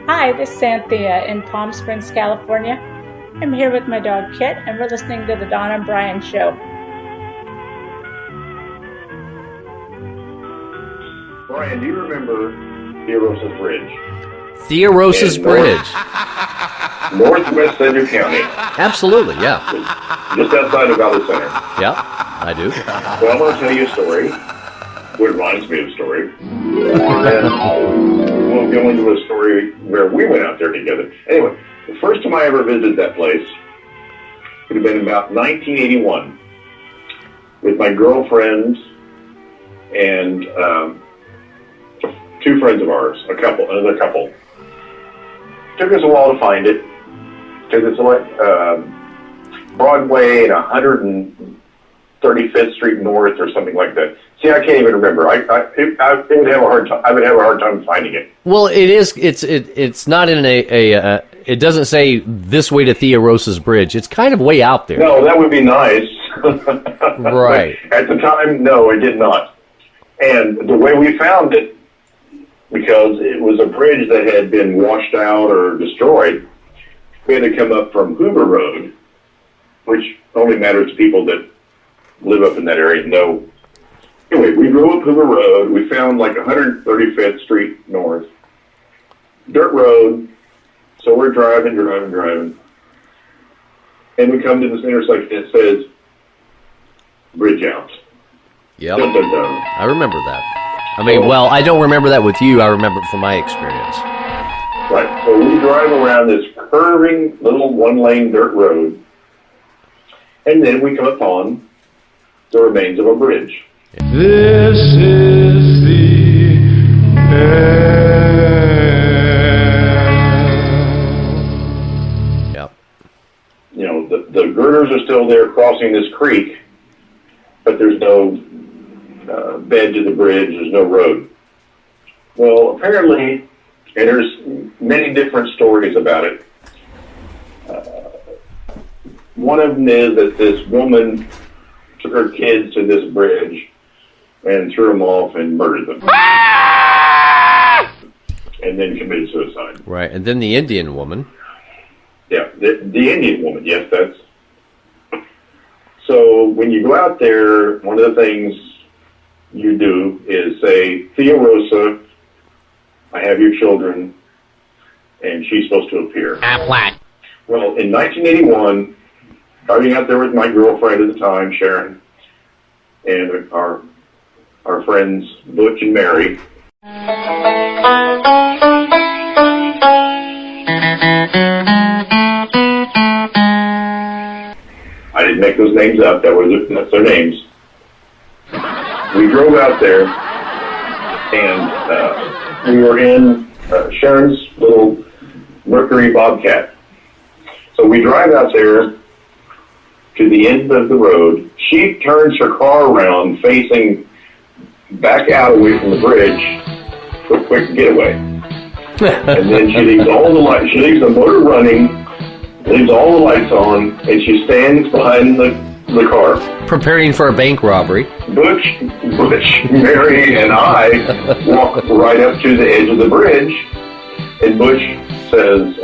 Hi, this is Cynthia in Palm Springs, California. I'm here with my dog Kit, and we're listening to the Dawn and Brian Show. Brian, do you remember Theorosa's Bridge? Theorosa's Bridge. Northwest Center County. Absolutely, yeah. Just outside of Valley Center. Yeah, I do. Well, I'm going to tell you a story. What reminds me of a story. And then we'll go into a story where we went out there together. Anyway, the first time I ever visited that place would have been about 1981 with my girlfriend and two friends of ours, another couple. Took us a while to find it. Took us like Broadway and 135th Street North or something like that. See, I can't even remember. I would have a hard time finding it. Well, it is. It's not in a. It doesn't say this way to Theorosa's Bridge. It's kind of way out there. No, that would be nice. Right. At the time, no, it did not. And the way we found it, because it was a bridge that had been washed out or destroyed, we had to come up from Hoover Road, which only matters to people that live up in that area and know. Anyway, we drove up Hoover Road. We found like 135th Street North. Dirt road. So we're driving. And we come to this intersection that says, Bridge Out. Yep. Dun, dun, dun. I remember that. I mean, well, I don't remember that with you. I remember it from my experience. Right. So we drive around this curving little one-lane dirt road. And then we come upon the remains of a bridge. This is the end. Yep. You know, the girders are still there crossing this creek, but there's no bed to the bridge, there's no road. Well, apparently, and there's many different stories about it. One of them is that this woman took her kids to this bridge and threw them off and murdered them. And then committed suicide. Right, and then the Indian woman. Yeah, the Indian woman, yes, that's... So when you go out there, one of the things you do is say, Theorosa, I have your children, and she's supposed to appear. Well, in 1981, driving out there with my girlfriend at the time, Sharon, and our friends Butch and Mary. I didn't make those names up. That's their names. We drove out there, and we were in Sharon's little Mercury Bobcat. So we drive out there to the end of the road. She turns her car around, facing back out away from the bridge for a quick getaway. And then she leaves all the lights. She leaves the motor running, leaves all the lights on, and she stands behind the car. Preparing for a bank robbery. Butch, Mary, and I walk right up to the edge of the bridge, and Butch says,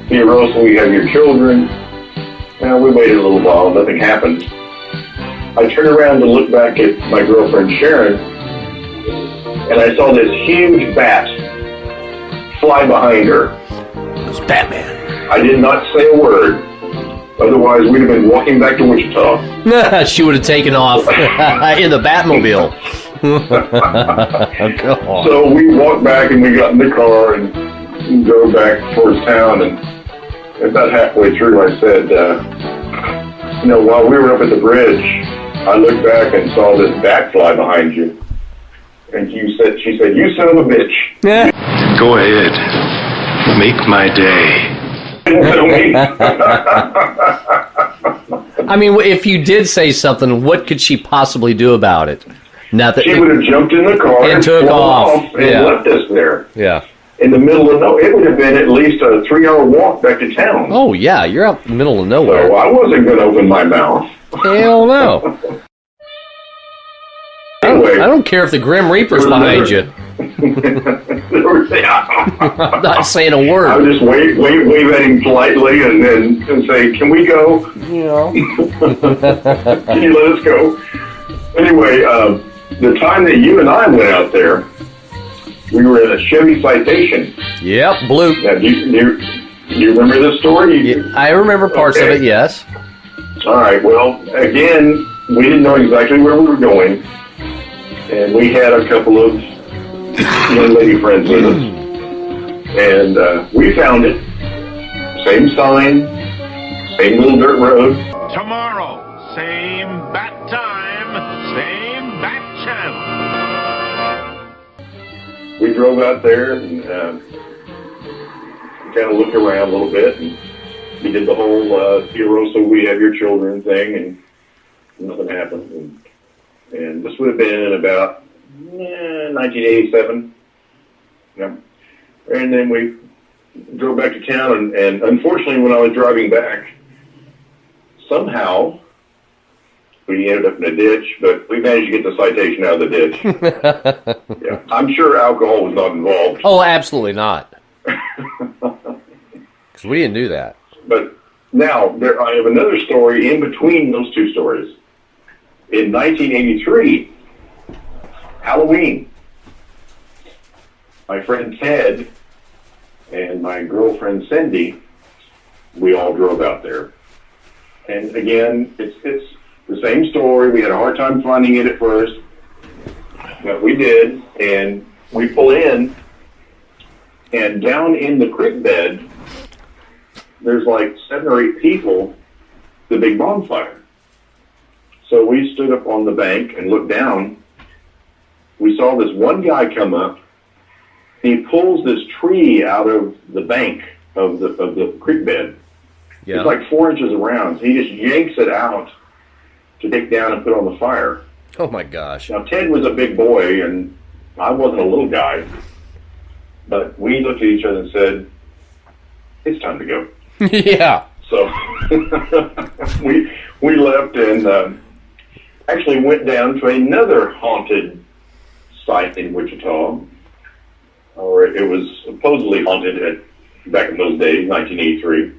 Theorosa, we have your children. Well, we waited a little while, nothing happened. I turned around to look back at my girlfriend Sharon, and I saw this huge bat fly behind her. It was Batman. I did not say a word. Otherwise, we'd have been walking back to Wichita. She would have taken off in the Batmobile. So we walked back and we got in the car and drove back towards town. And about halfway through, I said, while we were up at the bridge, I looked back and saw this bat fly behind you. And she said, you son of a bitch. Go ahead. Make my day. I mean, if you did say something, what could she possibly do about it? Nothing. She would have jumped in the car and took off and left us there. Yeah. In the middle of nowhere. It would have been at least a 3-hour walk back to town. Oh, yeah. You're out in the middle of nowhere. So I wasn't going to open my mouth. Hell no. Anyway, I don't care if the Grim Reaper's behind you. There was I'm not saying a I word. would just wave at him politely and say, "Can we go? You Can you let us go?" Anyway, the time that you and I went out there, we were in a Chevy Citation. Yep, blue. Now, do you remember this story? Yeah, I remember parts of it, yes. All right. Well, again, we didn't know exactly where we were going, and we had a couple of young lady friends with us, and we found it. Same sign, same little dirt road. Tomorrow, same bat time, same bat channel. We drove out there and kind of looked around a little bit, and we did the whole Fioroso, we have your children thing, and nothing happened. And this would have been about 1987. Yeah. And then we drove back to town, and unfortunately, when I was driving back, somehow we ended up in a ditch, but we managed to get the citation out of the ditch. Yeah, I'm sure alcohol was not involved. Oh, absolutely not. Because we didn't do that. But now, I have another story in between those two stories. In 1983, Halloween, my friend Ted and my girlfriend Cindy, we all drove out there. And again, it's the same story. We had a hard time finding it at first, but we did. And we pull in, and down in the creek bed, there's like 7 or 8 people, the big bonfire. So we stood up on the bank and looked down. We saw this one guy come up. He pulls this tree out of the bank of the creek bed. Yeah. It's like 4 inches around. So he just yanks it out to take down and put on the fire. Oh, my gosh. Now, Ted was a big boy, and I wasn't a little guy. But we looked at each other and said, "It's time to go." Yeah. So we left and actually went down to another haunted site in Wichita, or it was supposedly haunted back in those days, 1983.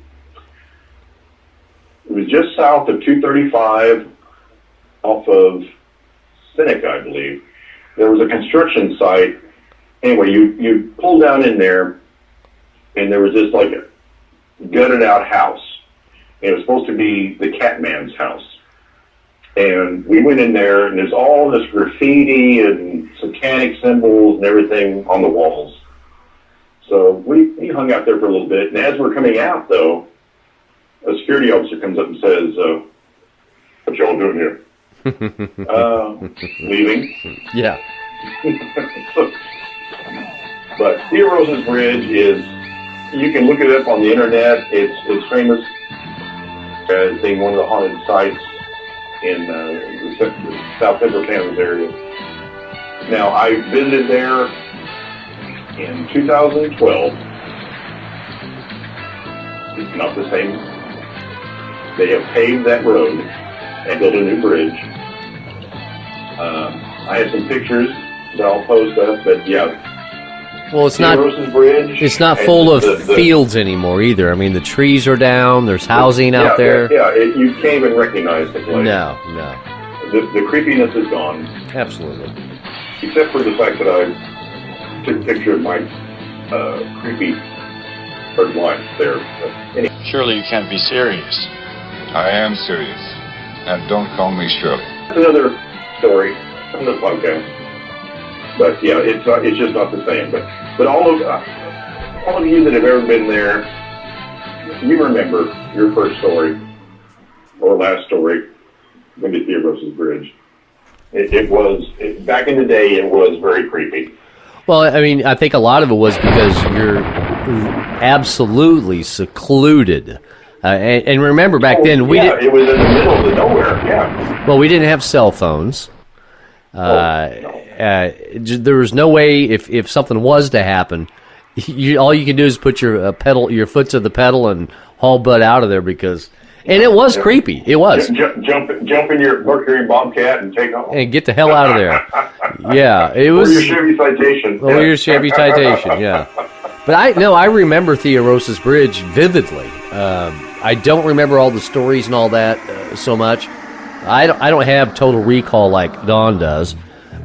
It was just south of 235, off of Seneca, I believe. There was a construction site. Anyway, you pull down in there, and there was this like a gutted out house. It was supposed to be the Catman's house. And we went in there, and there's all this graffiti and satanic symbols and everything on the walls. So we hung out there for a little bit, and as we're coming out, though, a security officer comes up and says, "What y'all doing here?" Leaving. Yeah. But Theorose's Bridge is, you can look it up on the internet. It's famous as being one of the haunted sites in the South Central Kansas area. Now, I visited there in 2012. It's not the same. They have paved that road and built a new bridge. I have some pictures that I'll post up, but yeah. Well, it's not. Bridge, it's not full of fields anymore either. I mean, the trees are down. There's housing out there. Yeah, you can't even recognize the place. No. The creepiness is gone. Absolutely. Except for the fact that I took a picture of my creepy bird wife there. Anyway. Surely you can't be serious. I am serious. And don't call me Shirley. That's another story, another podcast. But yeah, it's just not the same. But all of you that have ever been there, you remember your first story or last story when the Theorose's Bridge. It was back in the day. It was very creepy. Well, I mean, I think a lot of it was because you're absolutely secluded. And remember, back then we didn't. It was in the middle of nowhere. Yeah. Well, we didn't have cell phones. There was no way if something was to happen, all you can do is put your foot to the pedal and haul butt out of there and it was creepy. It was jump in your Mercury Bobcat and take off and get the hell out of there. Yeah, it was. Or your Chevy Citation. Or your Chevy Citation. Yeah. But I remember Theorosis Bridge vividly. I don't remember all the stories and all that so much. I don't have total recall like Dawn does,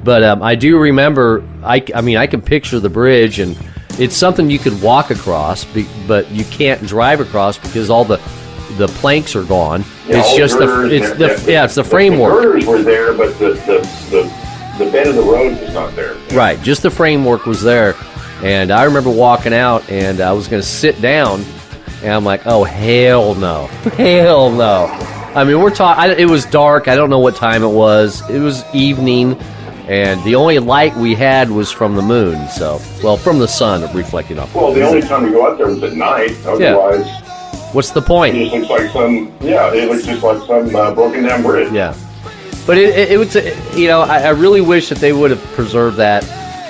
but I do remember. I can picture the bridge, and it's something you could walk across, but you can't drive across because all the planks are gone. Yeah, it's just it's the framework. The girders were there, but the bed of the road was not there. Right, just the framework was there. And I remember walking out, and I was going to sit down, and I'm like, oh, hell no. Hell no. I mean, it was dark. I don't know what time it was. It was evening, and the only light we had was from the moon. From the sun reflecting off. Well, the only time we go out there was at night. Otherwise, what's the point? It just looks like it looks just like some broken down bridge. Yeah. But it was, I really wish that they would have preserved that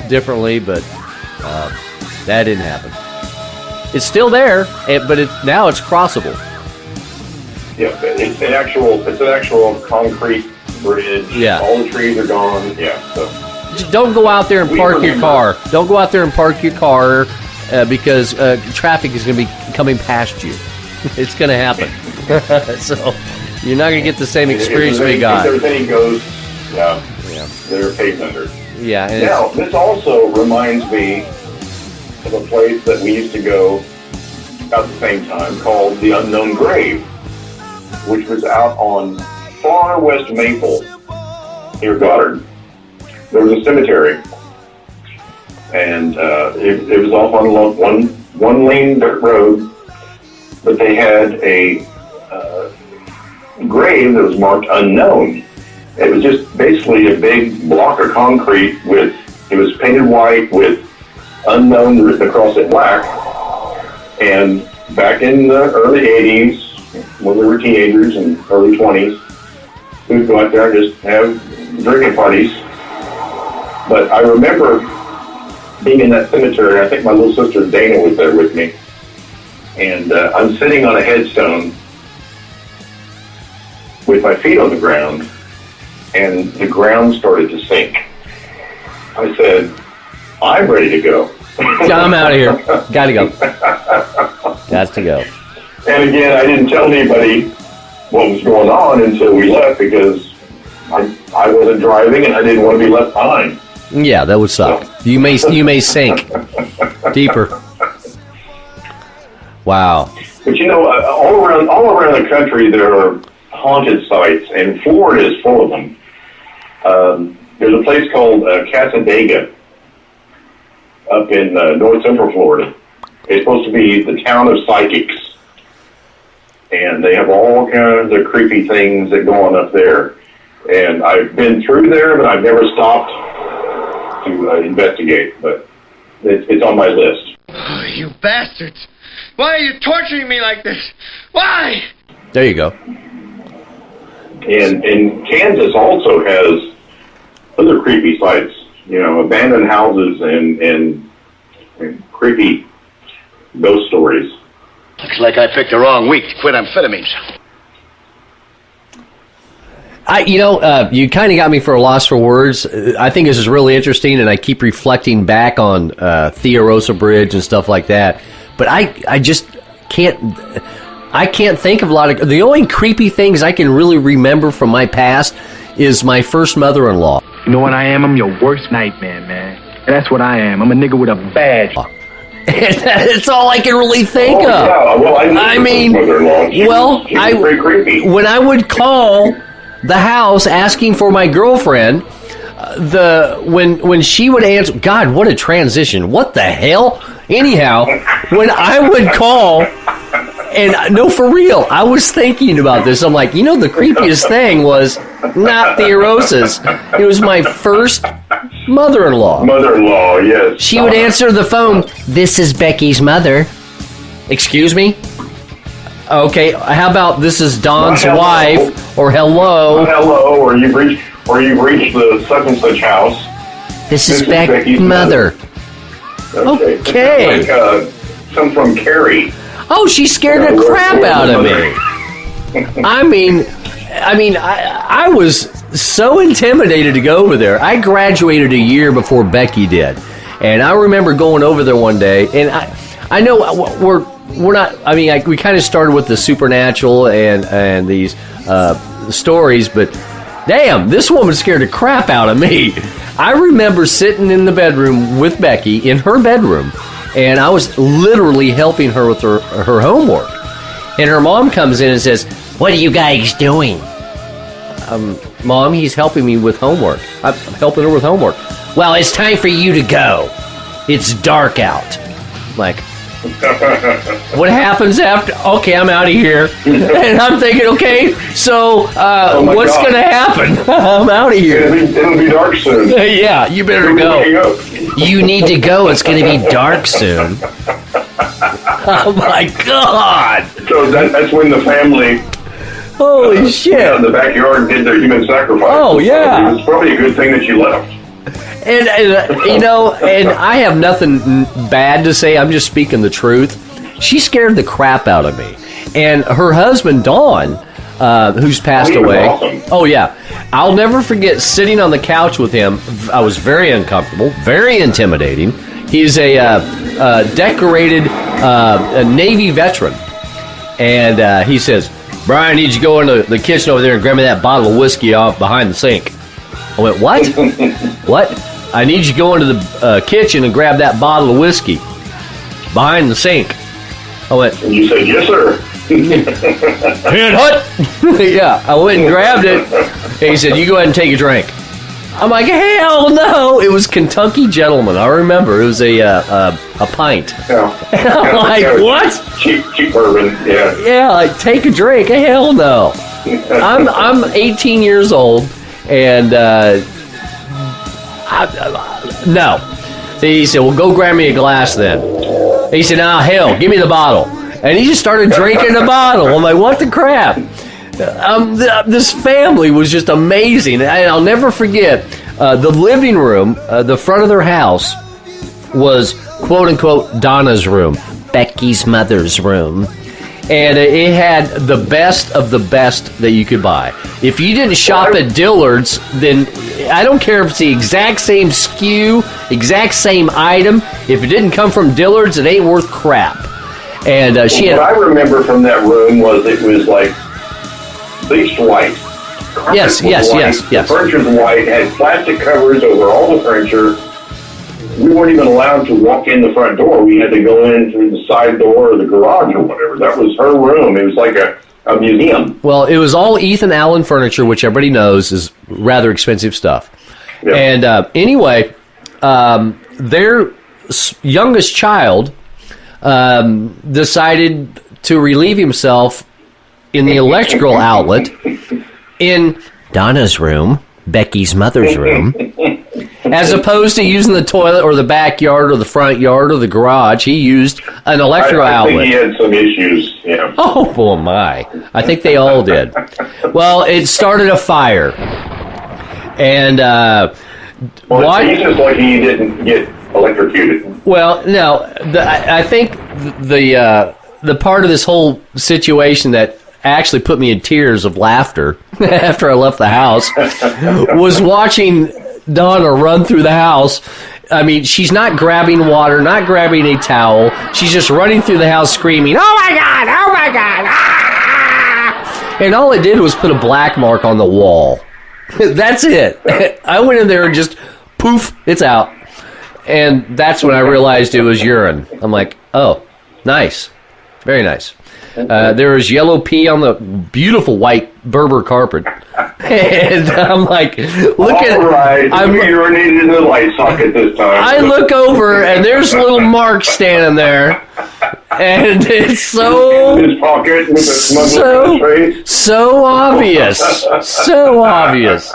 differently, but that didn't happen. It's still there, but now it's crossable. Yeah, it's an actual concrete bridge. Yeah. All the trees are gone. Yeah. So. Just don't go out there and park your car. Don't go out there and park your car because traffic is going to be coming past you. It's going to happen. So you're not going to get the same experience we got. If there's any ghosts, they're paved under. Yeah. Now, this also reminds me of a place that we used to go about the same time called the Unknown Grave, which was out on far West Maple near Goddard. There was a cemetery, and it was off on one lane dirt road, but they had a grave that was marked unknown. It was just basically a big block of concrete it was painted white with unknown written across it black. And back in the early 80s, when we were teenagers and early 20s, we would go out there and just have drinking parties. But I remember being in that cemetery. I think my little sister Dana was there with me. And I'm sitting on a headstone with my feet on the ground, and the ground started to sink. I said, I'm ready to go. I'm out of here. Gotta go. Got to go. And again, I didn't tell anybody what was going on until we left because I wasn't driving and I didn't want to be left behind. Yeah, that would suck. So. You may sink deeper. Wow. But all around the country there are haunted sites, and Florida is full of them. There's a place called Casadega up in north central Florida. It's supposed to be the town of psychics, and they have all kinds of creepy things that go on up there. And I've been through there, but I've never stopped to investigate. But it's on my list. Oh, you bastards! Why are you torturing me like this? Why? There you go. And Kansas also has other creepy sites, abandoned houses and creepy ghost stories. Looks like I picked the wrong week to quit amphetamines. You kind of got me for a loss for words. I think this is really interesting, and I keep reflecting back on Theorosa Bridge and stuff like that. But I just can't. I can't think of a lot of... The only creepy things I can really remember from my past is my first mother-in-law. You know what I am? I'm your worst nightmare, man. And that's what I am. I'm a nigga with a badge. That's all I can really think of. Yeah. Well, I mean, pretty creepy. When I would call the house asking for my girlfriend, when she would answer... God, what a transition. What the hell? Anyhow, when I would call... And no, for real, I was thinking about this. I'm like, the creepiest thing was not Theorosis. It was my first mother-in-law. Mother-in-law, yes. She would answer the phone, "This is Becky's mother." Excuse me? Okay, how about this is Don's wife, or hello. Hello, or you've reached the such and such house. This is Becky's mother. Okay. Like, some from Carrie. Oh, she scared the crap out of me. I was so intimidated to go over there. I graduated a year before Becky did. And I remember going over there one day, and I know we're not. I mean, we kind of started with the supernatural and these stories, but damn, this woman scared the crap out of me. I remember sitting in the bedroom with Becky in her bedroom, and I was literally helping her with her homework. And her mom comes in and says, "What are you guys doing?" Mom, he's helping me with homework. I'm helping her with homework. Well, it's time for you to go. It's dark out. Like, what happens after? Okay, I'm out of here. And I'm thinking, okay, so what's going to happen? I'm out of here. It'll be dark soon. Yeah, you better go. You need to go. It's going to be dark soon. Oh, my God. So that's when the family... Holy shit. In the backyard did their human sacrifice. Oh, yeah. It was probably a good thing that you left. And you know, and I have nothing bad to say. I'm just speaking the truth. She scared the crap out of me. And her husband, Don, who's passed away. Awesome. Oh, yeah. I'll never forget sitting on the couch with him. I was very uncomfortable, very intimidating. He's a decorated Navy veteran. And he says, "Brian, I need you to go into the kitchen over there and grab me that bottle of whiskey off behind the sink." I went, "What?" "What? I need you to go into the kitchen and grab that bottle of whiskey behind the sink." I went, And you said, "Yes, sir." "Hut." Yeah, I went and grabbed it. And he said, "You go ahead and take a drink." I'm like, "Hell no!" It was Kentucky Gentleman. I remember it was a pint. Yeah. And I'm like, "What?" Cheap bourbon. Yeah. Yeah, like, take a drink. Hell no. I'm 18 years old, and no. He said, "Well, go grab me a glass then." He said, "Nah, hell, give me the bottle." And he just started drinking the bottle. I'm like, what the crap? This family was just amazing. And I'll never forget, the living room, the front of their house, was quote-unquote Donna's room, Becky's mother's room. And it had the best of the best that you could buy. If you didn't shop at Dillard's, then I don't care if it's the exact same SKU, exact same item. If it didn't come from Dillard's, it ain't worth crap. And she had... What I remember from that room was it was like bleached white. Yes. The furniture's white, had plastic covers over all the furniture. We weren't even allowed to walk in the front door. We had to go in through the side door or the garage or whatever. That was her room. It was like a museum. Well, it was all Ethan Allen furniture, which everybody knows is rather expensive stuff. Yeah. And anyway, their youngest child decided to relieve himself in the electrical outlet in Donna's room, Becky's mother's room, as opposed to using the toilet or the backyard or the front yard or the garage. He used an electrical outlet. I think he had some issues, yeah. Oh, boy, my. I think they all did. Well, it started a fire. And, it's just like he didn't get electrocuted. Well, no, I think the part of this whole situation that actually put me in tears of laughter after I left the house was watching Donna run through the house. I mean, she's not grabbing water, not grabbing a towel. She's just running through the house screaming, "Oh my God, oh my God, ah!" And all it did was put a black mark on the wall. That's it. I went in there and just, poof, it's out. And that's when I realized it was urine. I'm like, oh, nice. Very nice. There was yellow pee on the beautiful white Berber carpet. And I'm like, look at... All right, I'm urinated in the light socket this time. I look over, and there's a little Mark standing there. And it's so... In his pocket with a smuggle in his face. So obvious. So obvious.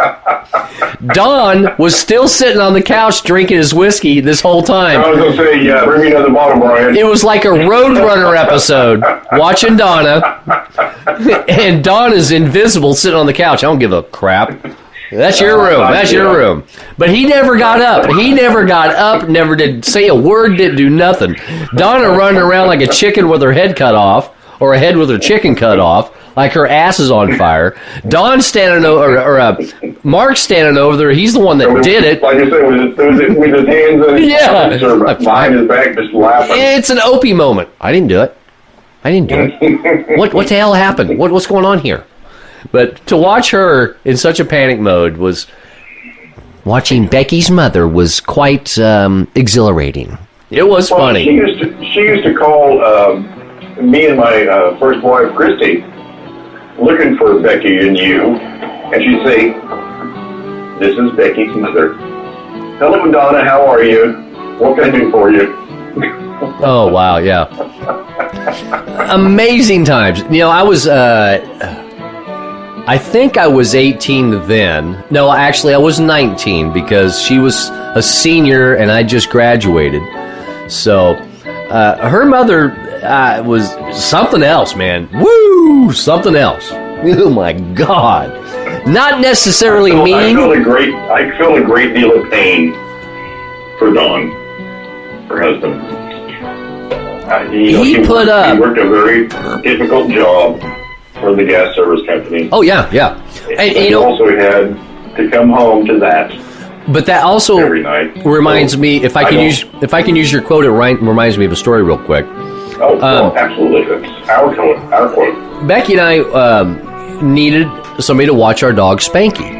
Don was still sitting on the couch drinking his whiskey this whole time. I was going to say, yeah, bring me another bottle, Brian. It was like a Roadrunner episode, watching Donna, and Donna's invisible sitting on the couch. I don't give a crap. That's your room. That's your room. But he never got up. He never got up, never did say a word, didn't do nothing. Donna running around like a chicken with her head cut off, or a head with her chicken cut off, like her ass is on fire. Don's standing over, or Mark's standing over there. He's the one that did it. Like I said, with his hands in his pockets or behind his back, just laughing. It's an Opie moment. I didn't do it. What the hell happened? What's going on here? But to watch her in such a panic mode was... Watching Becky's Mother was quite exhilarating. It was funny. She used to call me and my first wife, Christy, looking for Becky and you, and she'd say, "This is Becky's Mother. Hello, Donna. How are you? What can I do for you?" Oh, wow, yeah. Amazing times. You know, I was... I think I was 18 then. No, actually, I was 19 because she was a senior and I just graduated. So, her mother was something else, man. Woo! Something else. Oh, my God. Not necessarily mean. I feel a great deal of pain for Dawn, her husband. He worked a very difficult job for the gas service company. Oh, yeah. And he also had to come home to that. But that also every night. Reminds me, if I can use your quote, it reminds me of a story real quick. Oh, absolutely. It's our quote. Becky and I needed somebody to watch our dog Spanky.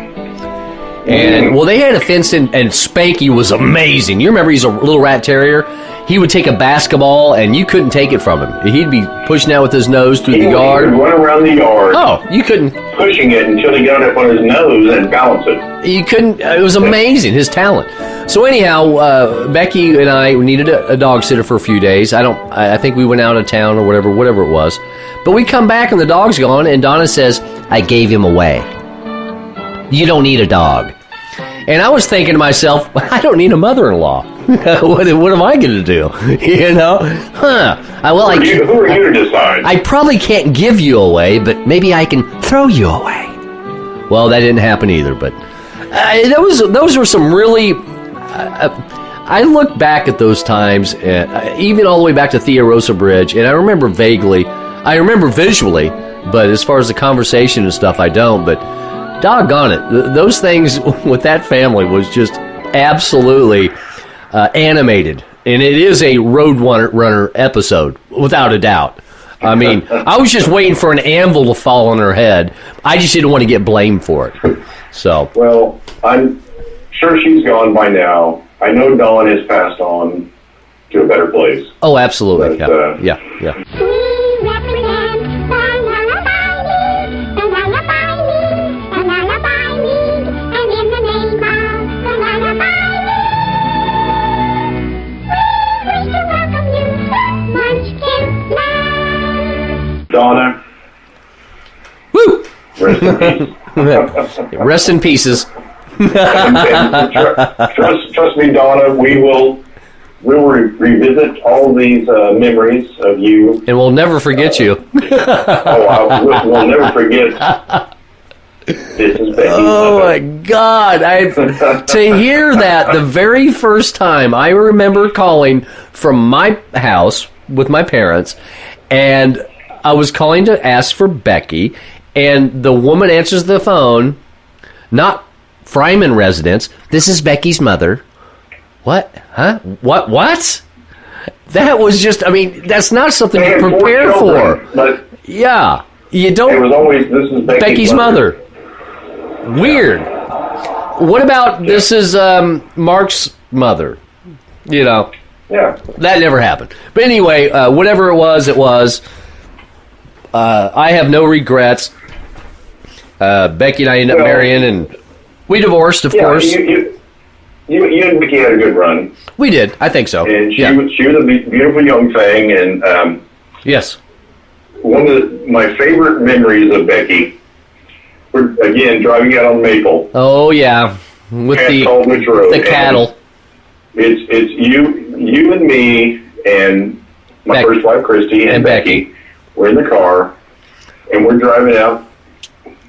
And, well, they had a fence in, and Spanky was amazing. You remember he's a little rat terrier? He would take a basketball, and you couldn't take it from him. He'd be pushing out with his nose through the yard. He would run around the yard. Oh, you couldn't. Pushing it until he got up on his nose and balance it. You couldn't. It was amazing, his talent. So anyhow, Becky and I needed a dog sitter for a few days. I think we went out of town or whatever it was. But we come back, and the dog's gone, and Donna says, "I gave him away. You don't need a dog." And I was thinking to myself, I don't need a mother-in-law. What am I going to do? You know? Who are you to decide? I probably can't give you away, but maybe I can throw you away. Well, that didn't happen either, but those were some really... I look back at those times, even all the way back to Thea Rosa Bridge, and I remember vaguely. I remember visually, but as far as the conversation and stuff, I don't, but... Doggone it. Those things with that family was just absolutely animated. And it is a Roadrunner episode, without a doubt. I mean, I was just waiting for an anvil to fall on her head. I just didn't want to get blamed for it. So. Well, I'm sure she's gone by now. I know Dawn has passed on to a better place. Oh, absolutely. But, yeah. Donna. Woo! Rest in peace. Rest in pieces. Trust me, Donna. We will revisit all these memories of you, and we'll never forget you. We'll never forget. This is Becky. Oh my God! To hear that the very first time, I remember calling from my house with my parents, and I was calling to ask for Becky, and the woman answers the phone, not Fryman residence. This is Becky's mother. What? Huh? What? That was just, I mean, that's not something you prepare for. But yeah. You don't. It was always, this is Becky's mother. Weird. What about this is Mark's mother? You know. Yeah. That never happened. But anyway, whatever it was, it was. I have no regrets. Becky and I ended up marrying, and we divorced, of course. You and Becky had a good run. We did. I think so. And she was a beautiful young thing, and yes. One of my favorite memories of Becky, we're again driving out on Maple. Oh yeah, with the cattle. It's you and me and my first wife Christy and Becky. We're in the car, and we're driving out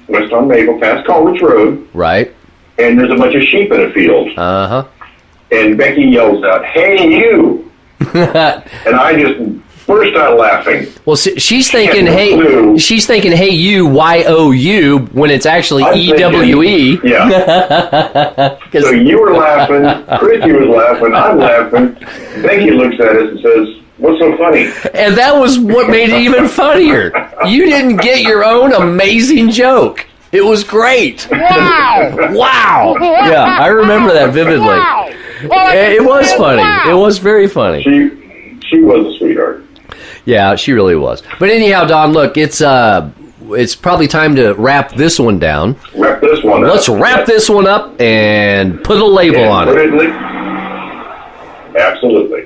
west on Maple, past College Road. Right. And there's a bunch of sheep in a field. Uh-huh. And Becky yells out, "Hey, you!" And I just, first started laughing. Well, she's thinking, hey, you, Y-O-U, when it's actually E-W-E. Yeah. So you were laughing, Christy was laughing, I'm laughing. Becky looks at us and says, "What's so funny?" And that was what made it even funnier. You didn't get your own amazing joke. It was great. Wow. Yeah, I remember that vividly. Wow. It was funny. It was very funny. She was a sweetheart. Yeah, she really was. But anyhow, Don, look, it's probably time to wrap this one down. Wrap this one up. Let's wrap this one up and put a label on it. Absolutely.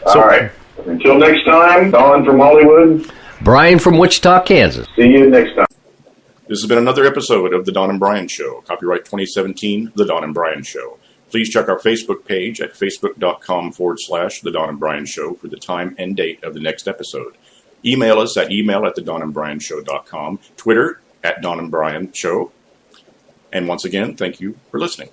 All right. Until next time, Don from Hollywood. Brian from Wichita, Kansas. See you next time. This has been another episode of The Don and Brian Show. Copyright 2017, The Don and Brian Show. Please check our Facebook page at facebook.com/The Don and Brian Show for the time and date of the next episode. Email us at email@thedonandbrianshow.com. Twitter @Don and Brian Show. And once again, thank you for listening.